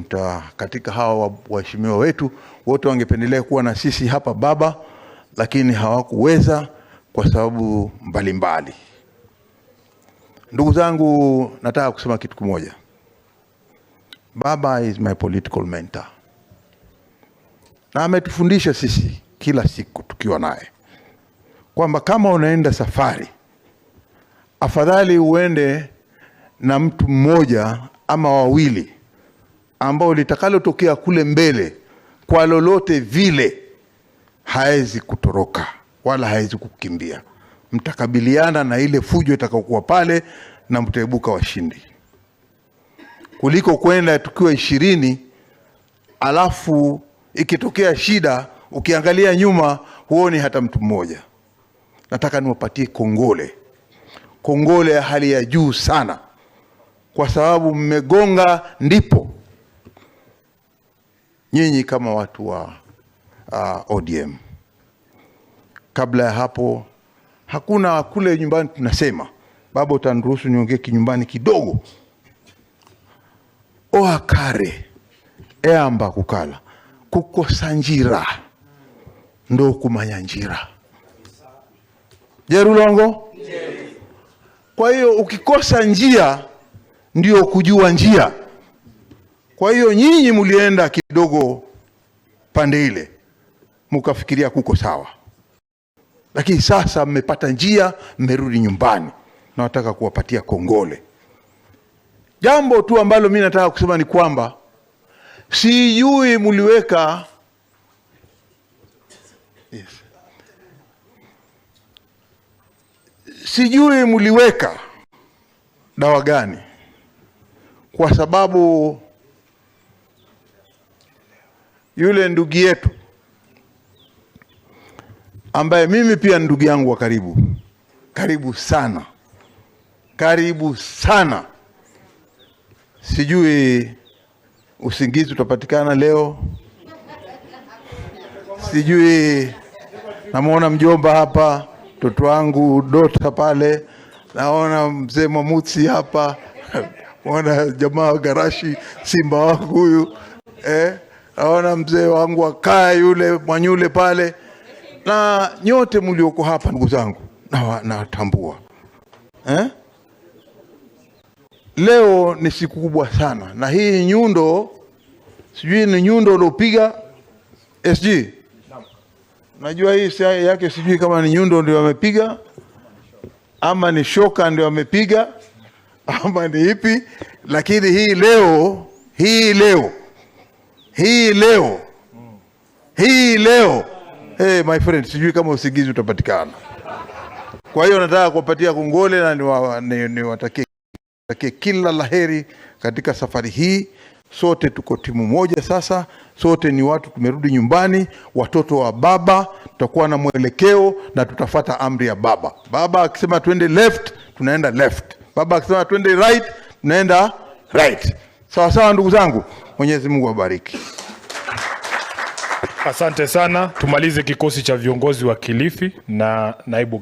ndio katika hawa waheshimiwa wetu wote wangependelea kuwa na sisi hapa baba, lakini hawakuweza kwa sababu mbalimbali. Ndugu zangu, nataka kusema kitu kimoja. Baba is my political mentor. Na ametufundisha sisi kila siku tukiwa naye kwamba kama unaenda safari, afadhali uende na mtu mmoja ama wawili ambao litakalotokea kule mbele kwa lolote vile haezi kutoroka wala haezi kukimbia. Mtakabiliana na ile fujo itakayokuwa pale na mtaibuka washindi, kuliko kwenda tukiwa 20 alafu ikitokea shida ukiangalia nyuma huoni hata mtu mmoja. Nataka niwapatie kongole ya hali ya juu sana, kwa sababu mmegonga ndipo nyinyi kama watu wa ODM. Kabla ya hapo hakuna. Kule nyumbani tunasema, baba utaniruhusu niongee kinyumbani kidogo, oakare eamba kukala kukosa njira ndo kumanya njira. Jerulongo? Kwa hiyo ukikosa njia ndio kujua njia. Kwa hiyo nyinyi mulienda kidogo pande ile mukafikiria kuko sawa, lakini sasa mmepata njia, mmerudi nyumbani. Na nataka kuwapatia kongole. Jambo tu ambalo mimi nataka kusema ni kwamba sijui muliweka sijui muliweka dawa gani, kwa sababu yule ndugu yetu ambaye mimi pia ndugu yangu wa karibu sana, sijui usingizi utapatikana leo, sijui. Namuona mjomba hapa, mtoto wangu Dota pale, naona mzee Mamutsi hapa, naona jamaa Garashi Simba wangu huyu, naona mzee wangu Akaya yule Mwanyule pale, na nyote mlioko hapa ndugu zangu natambua. Leo ni siku kubwa sana, na hii nyundo, sijui ni nyundo uliopiga SG. Najua hii yake, sijui kama ni nyundo ndio wamepiga ama ni shoka ndio wamepiga ama ni ipi, lakini hii leo hey my friend, sijui kama usingizi utapatikana. Kwa hiyo nataka kuwapatia kongole na niwatakie kila laheri katika safari hii. Sote tuko timu moja sasa, sote ni watu, tumerudi nyumbani, watoto wa baba. Tutakuwa na mwelekeo na tutafuata amri ya baba. Baba akisema twende left, tunaenda left. Baba akisema twende right, tunaenda right. Sawa sawa ndugu zangu, Mwenyezi Mungu awabariki. Asante sana. Tumalize kikosi cha viongozi wa Kilifi na naibu